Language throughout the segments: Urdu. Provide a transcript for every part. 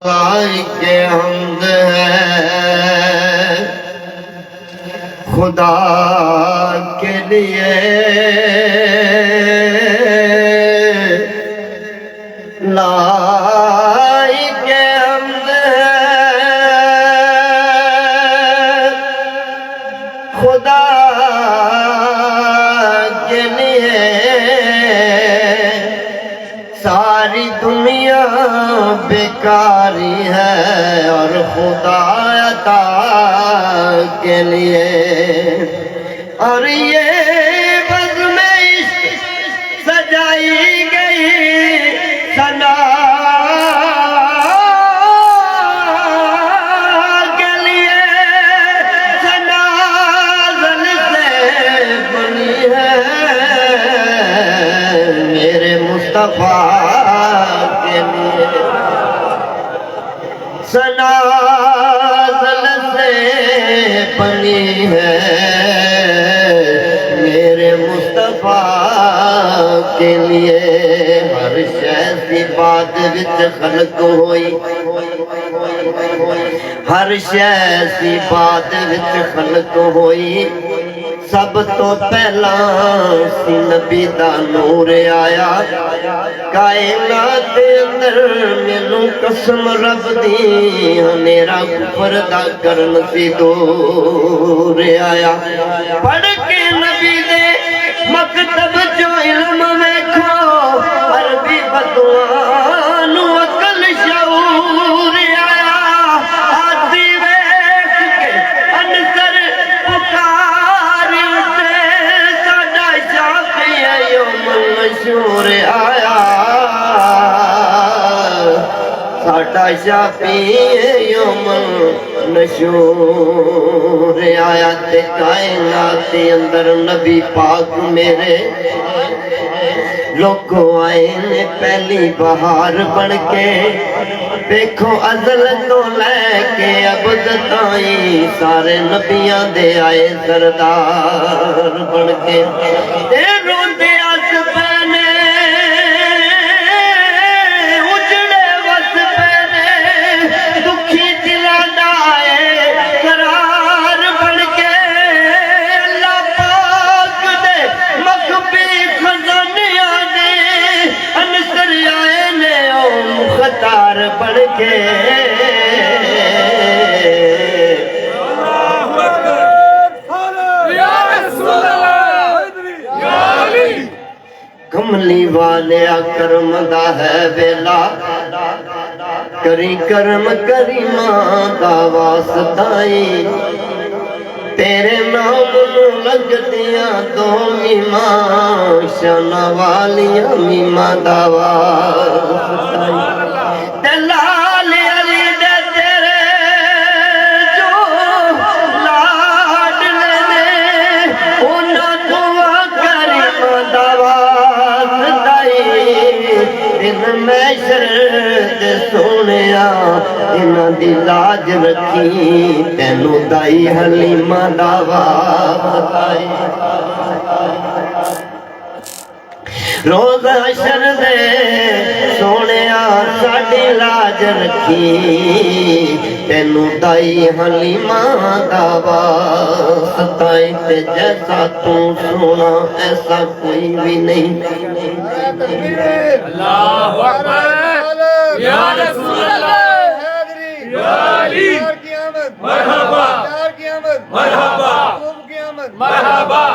کے حمد ہے خدا کے لیے لائق حمد ہے خدا کے لیے ساری دنیا بیکاری ہے اور خدا عطا کے لیے اور یہ بزم عشق سجائی گئی ثنا کے لیے ثنا زل سے بنی ہے میرے مصطفیٰ ثنا زل سے بنی ہے میرے مصطفیٰ کے لیے ہر شے سی بات وچ خلق ہوئی ہر شے سی بات وچ خلق ہوئی سب تو پہلا سی نبی دا نور آیا کائنات دے اندر مینوں قسم رب دی میرا کفر دا کرن سی دور آیا پڑھ کے نبی دے مکتب جو علم ویکھو عربی بدوان عقل شعور آیا آتی ویکھ کے انصر پکار اٹھے ساڈا شافی یوم مشہور آیا ساڈا شافی یوم مشہور آیا تے کائنات دے اندر نبی پاک میرے لوگوں آئے نے پہلی بہار بن کے دیکھو ازل تو لے کے ابد تائیں سارے نبیاں دے آئے سردار بن کے تے روندے اس پینے اجڑے وس پینے دکھی دلاں دا آئے قرار بن کے اللہ پاک دے مخفی خزانیاں دے انصر آئے نے او مختار بن کے کملی والے کرم دا ہے ویلا کری کرم کریماں دا واسطائی تیرے نام لگ دیاں دو میماں شان والیاں میماں دا واسطائی دلال علی دے تیرے جو لاڈ لینے انہاں دعا کریماں دا دن محشر تے سونیا انہاں دی لاج رکھی تینوں دائی حلیمہ دا واسطائی روز حشر دے سونیا ساڈی لاج رکھی تینوں دائی حلیمہ دا واسطائی تے جیسا تو سونا ایسا کوئی بھی نہیں اللہ اکبر یا رسول اللہ یا علی مرحبا مرحبا مرحبا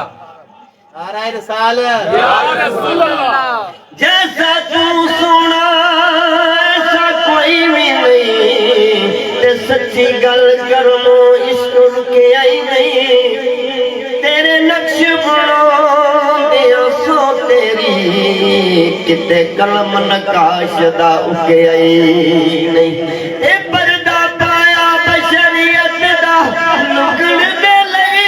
نعرہ رسالت یا رسول اللہ جیسا تو سونا ایسا کوئی بھی نہیں تے سچی گل کرنو عشق رکے آئی نہیں تیرے نقش بڑھو دیا سو تیری کتے قلم نقاش دا اکے آئی نہیں اے پردہ پایا بشریت دا لکن دے لئی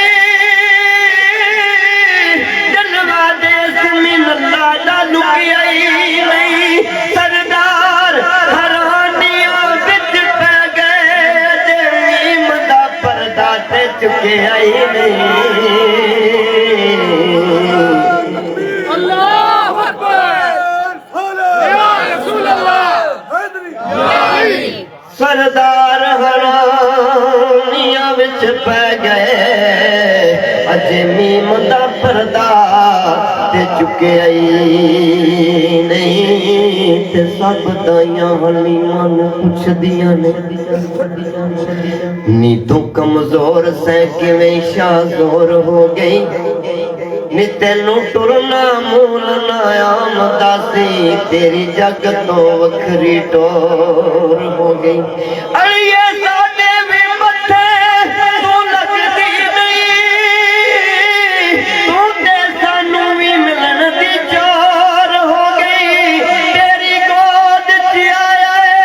جلوہ دے زمین اللہ دا لکے آئی نہیں سردار حرانیاں بچ پہ گئے دے میم دا پردہ تے چکے آئی نہیں اللہ اکبر یا رسول اللہ سردار حرامیاں وچ پہ گئے اجے میم دا پردہ تے چکے آئی نہیں تے سب دائیاں حلیماں نوں پوچھ دیاں نے نی تو کمزور سے کیویں شاذور ہو گئی نی تینوں ٹرنا مولنا آمدہ سی تیری جگ تو وکھری ٹور ہو گئی اڑیے ساڈے بھی متھے تو لگدی نہیں تو تے سانوں بھی ملن دی چور ہو گئی تیری گود چ آیا ہے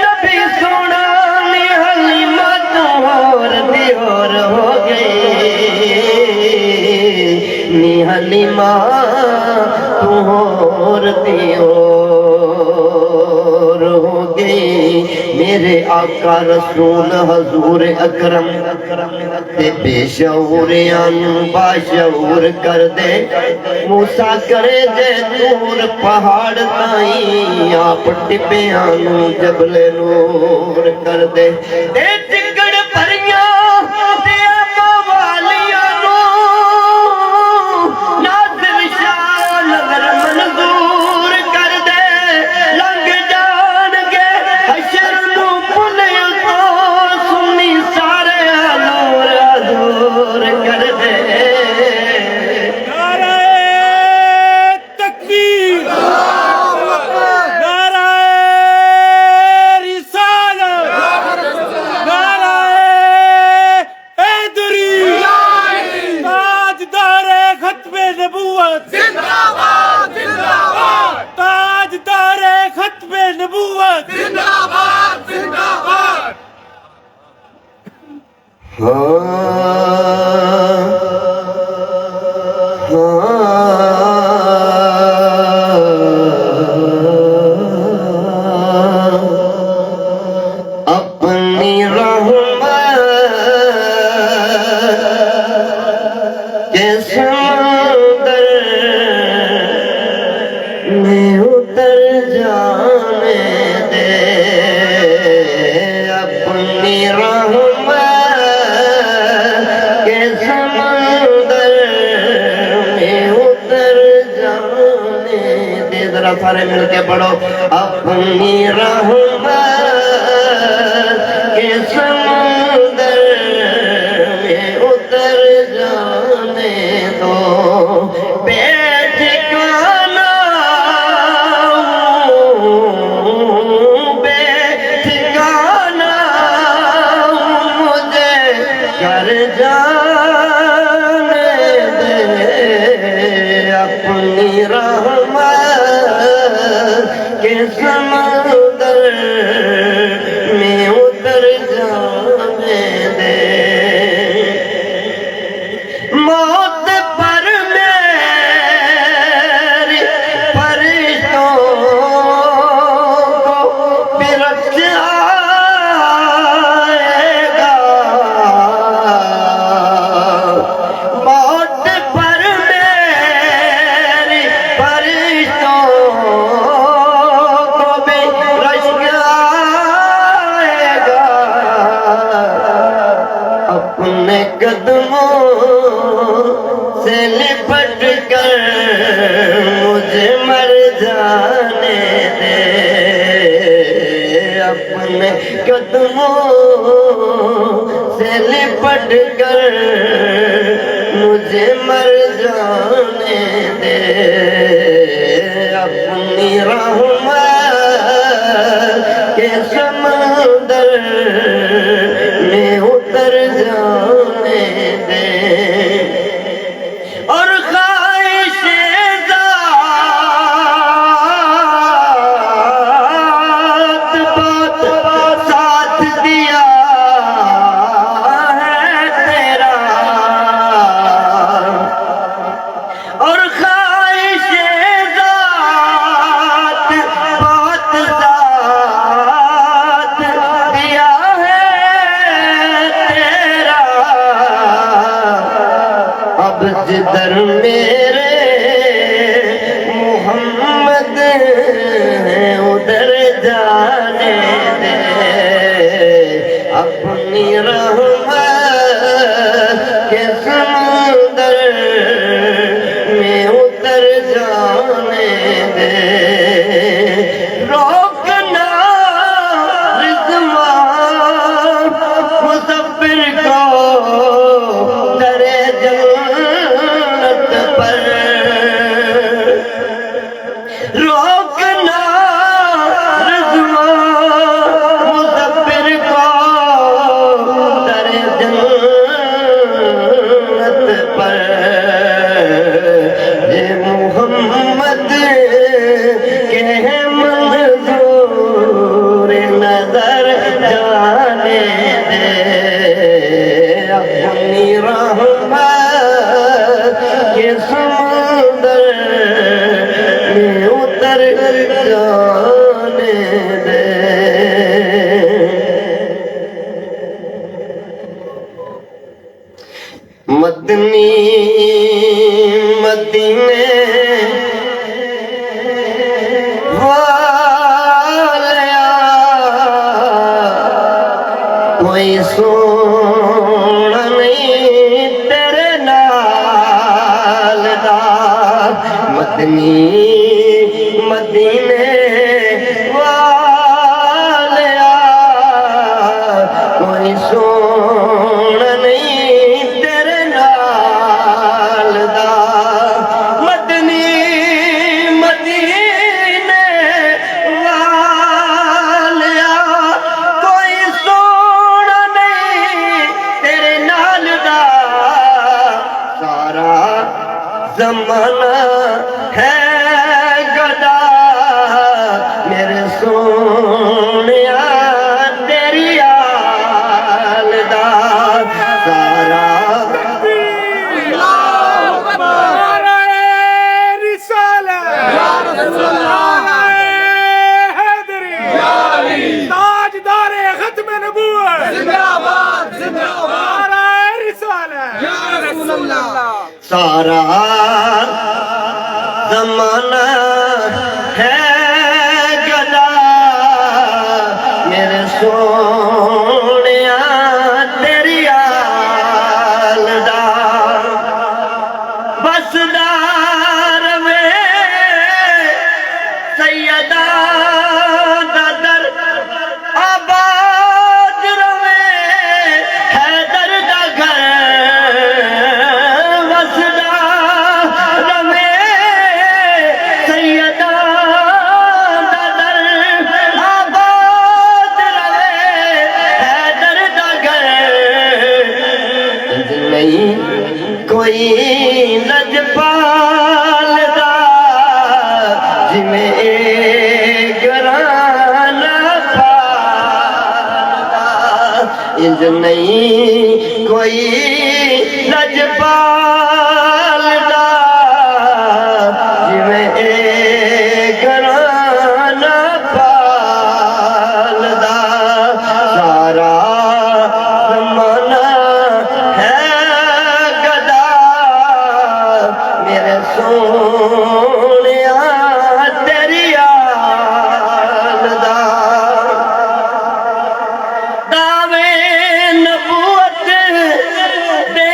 نبی سونا نی حلیمہ تو ہور دی ہور ہو گئی نی حلیمہ تو ہور دی ہور ہو گئی میرے آقا رسول حضور اکرم تے بے شعوریاں نوں باشعور کر دے موسیٰ کرے دے دور پہاڑ تائیں آپ ٹپیاں نوں جبل نور کر دے تے چکڑ پریاں تے موالیاں نوں ناظر شاہ نظر منظور کر دے لنگ جان گے حشر نوں پلیل تو سنی سارے نور حضور کر دے نعرہ تکبیر نعرہ رسالت نعرہ حیدری تاجدار ختم نبوت زندہ باد زندہ باد تاجدار ختم نبوت زندہ باد زندہ باد اپنی رحمت کے سمندر میں اتر جانے دے اپنی رحمت کے سمندر میں اتر جانے دے ذرا سارے مل کے پڑھو اپنی رحمت کے سمندر میں اتر جانے دو بے ٹھکانہ بے ٹھکانہ مجھے کر جانے دے اپنی رحمت کے سمندر میں اتر جانے دے موت پر میری فرشتوں کو برکت آئے گا موت پر میری فرشتوں کو برکت آئے گا اپنے قدموں سے لپٹ کر مجھے مر جانے دے اپنے قدموں سے لپٹ کر مجھے مر جانے دے اپنی رحمت کے سمندر میں اتر جانے دے اور خواہش ذات بات ساتھ دیا ہے تیرا اور خواہش ذات بات ساتھ دیا ہے اپنی رحمت کے سمندر میں اتر جانے دے روکنا رضوان مسافر کو در جنت پر روکنا رضوان مسافر کو در جنت پر یہ محمد کے منظور نظر جانے دے اپنی رحمت کے سمندر میں اتر جانے دے مدنی مدینے والیا کوئی سونا نہیں تیرے نال دا مدنی مدینے والیا کوئی سونا نہیں تیرے نال دا مدنی مدینے والیا کوئی سونا نہیں تیرے نال دا سارا زمانہ ہے گدا میرے سونیا تیری آل دا سارا سارا زمانہ ہے گدا میرے سونیا تیری آل دا بسدار میں سیدہ دا در آباد روے حیدر دا گھر کوئی لجپال دا جمیں گرانا پال دا انج نہیں کوئی لجپال دا جمیں گرانا پال دا سارا زمانہ سونیا تیری آل دا دعوے نبوت دے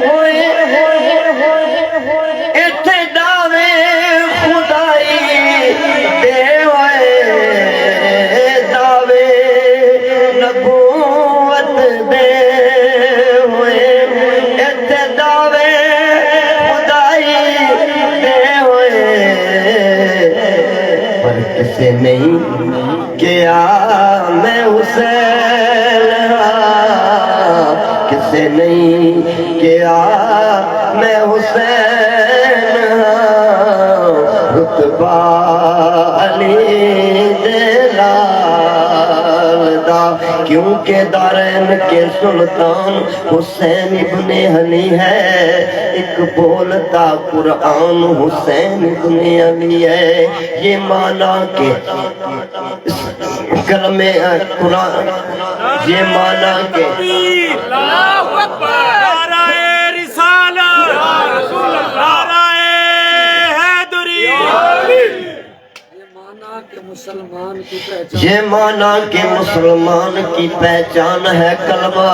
ہوئے اتھے دعوے خدائی دے ہوئے دعوے نبوت دے ہوئے اتھے دعوے کسے نہیں کیا میں حسین ہاں کسے نہیں کیا میں حسین ہاں رتبہ علی دلال دا کیونکہ دارین کے سلطان حسین ابن علی ہے ایک بولتا قرآن حسین ابن علی ہے یہ مانا کہ کلمہ قرآن یہ مانا کہ اللہ اکبر نعرہ رسالت نعرہ حیدری یہ مانا کہ مسلمان کی پہچان یہ مانا کہ مسلمان کی پہچان ہے کلمہ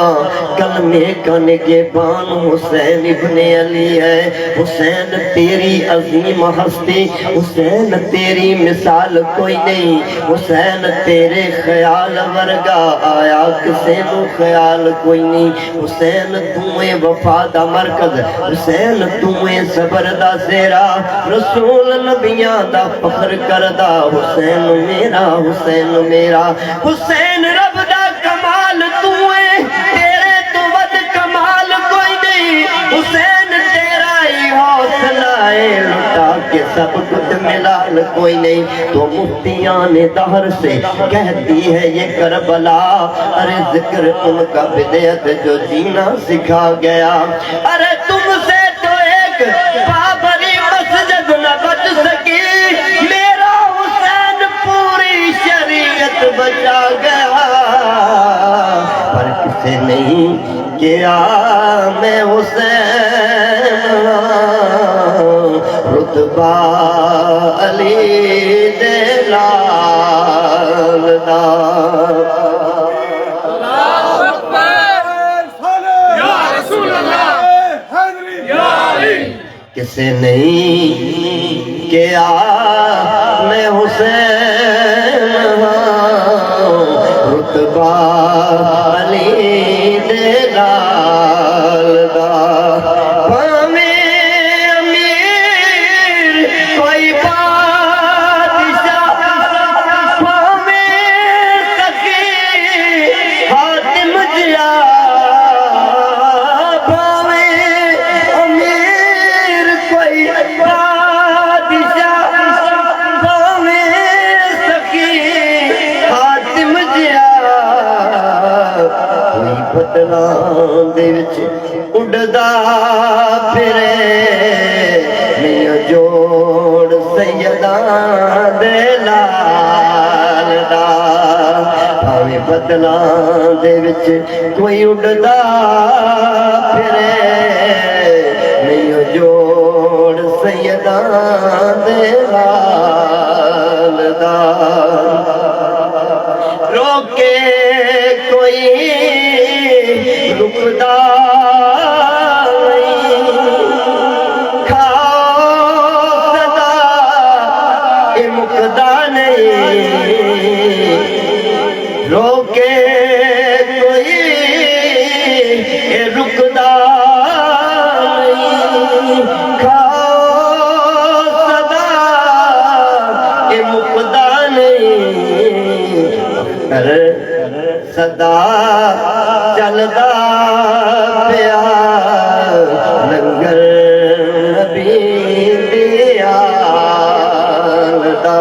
کلمے کا نگہبان حسین ابن علی ہے حسین تیری عظیم ہستی حسین تیری مثال کوئی نہیں حسین تیرے خیال ورگا آیا کسے نو خیال کوئی نہیں حسین تمہیں وفا دا مرکز حسین تمہیں صبر دا زیرہ رسول نبیاں دا فخر کردہ حسین میرا حسین میرا حسین رب دا کمال تمہیں تیرے تو ود کمال کوئی نہیں حسین تیرا ہی حوصلہ ہے لٹا کے سب کچھ ملال کوئی نہیں تو مفتیان دہر سے کہتی ہے یہ کربلا ارے ذکر ان کا بدعت جو جینا سکھا گیا ارے تم سے تو ایک بابری مسجد نہ بچ سکی میرا حسین پوری شریعت بچا گیا پر کسے نہیں کیا میں حسین رتبہ علی دلال دا یا رسول اللہ یا علی کسے نہیں کیا میں حسین رتبہ علی دلال دا بدلان دے وچ اڑدا پھرے میاں جوڑ سیداں دے لال دا بھاویں بدلان دے وچ کوئی اڑدا پھرے میاں جوڑ سیداں دے لال دا روکے کوئی رکدا کھاؤ صدا اے مکدا نہیں روکے کوئی اے رکدا نہیں کھاؤ صدا اے مکدا نہیں صدا چلدا پیا لنگر نبی دیال دا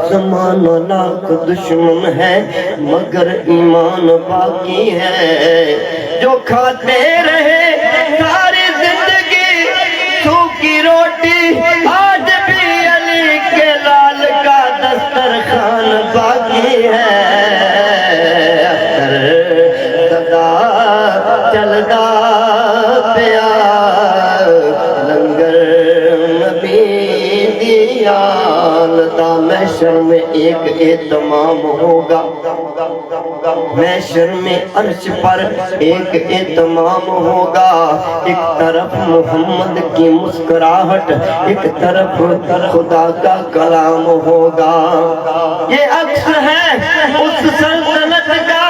زمانہ لاکھ دشمن ہے مگر ایمان باقی ہے جو کھاتے رہے ساری زندگی سوکھی روٹی آج بھی علی کے لال کا دسترخوان باقی ہے چلدا پیا لنگر نبی دیال دا محشر میں ایک اہتمام ہوگا محشر میں عرش پر ایک اہتمام ہوگا ایک طرف محمد کی مسکراہٹ ایک طرف خدا کا کلام ہوگا یہ عکس ہے اس سلطنت کا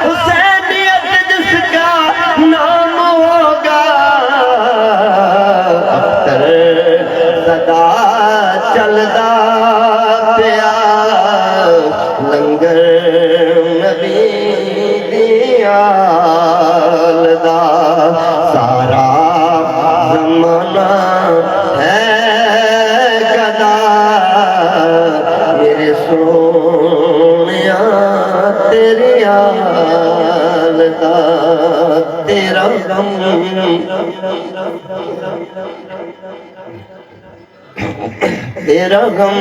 حسینیت جس کا نام ہوگا اختر صدا چلدا پیا لنگر نبی دیال دا سارا زمانہ ہے گدا میرے سونیا تیری آل دا تیرا غم تیرا غم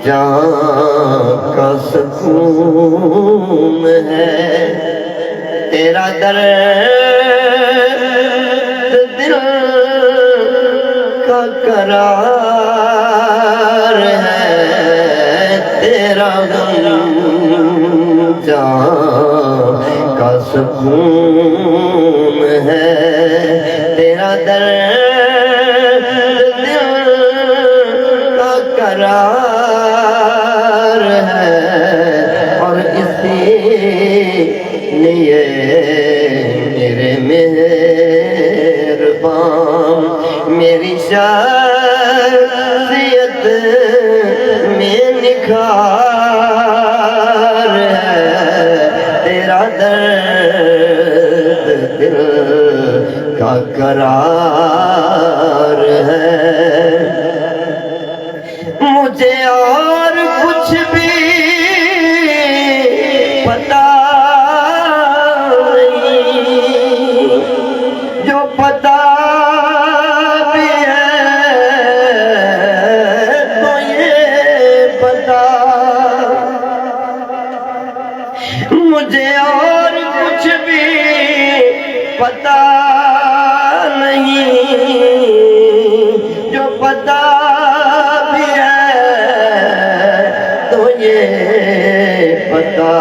جان کا سکون ہے تیرا درد دل کا قرار ہے تیرا غم جان کا سکون ہے تیرا درد دل کا قرار ہے اور اسی لیے میرے مہربان میری شخصیت میں نکھار ہے تیرا درد دل کا قرار ہے مجھے اور کچھ بھی پتا نہیں جو پتا بھی ہے تو یہ پتا مجھے اور کچھ بھی پتا نہیں جو پتا بھی ہے تو یہ پتا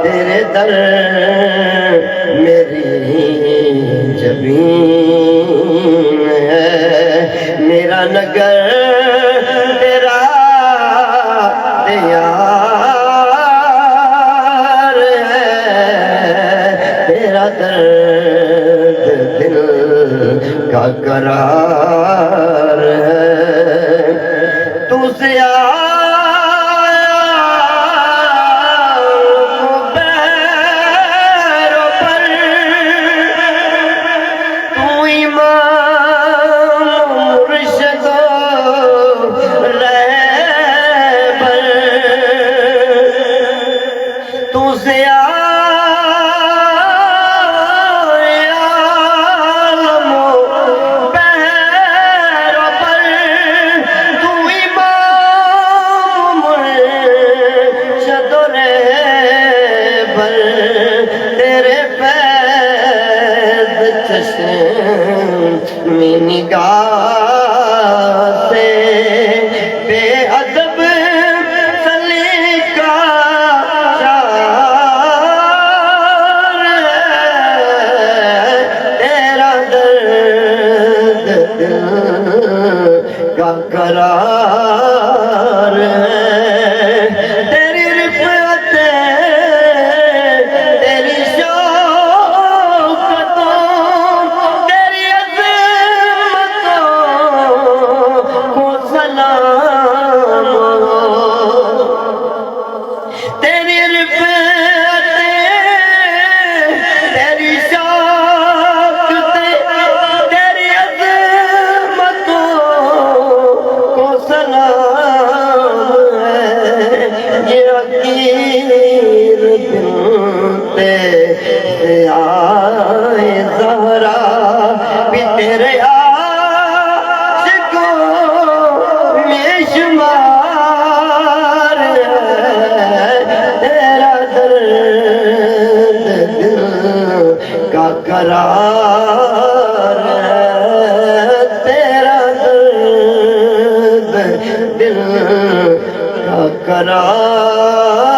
تیرے در میری جبین ہے میرا نگر تیرا دیار ہے تیرا درد دل کا قرار ہے تو سے تیرے فیض چشم نگاہ سے بے ادب سلیقہ شعر ہے تیرا درد دل کا قرار ہے تیری رفعت قرار ہے تیرا درد دل کا قرار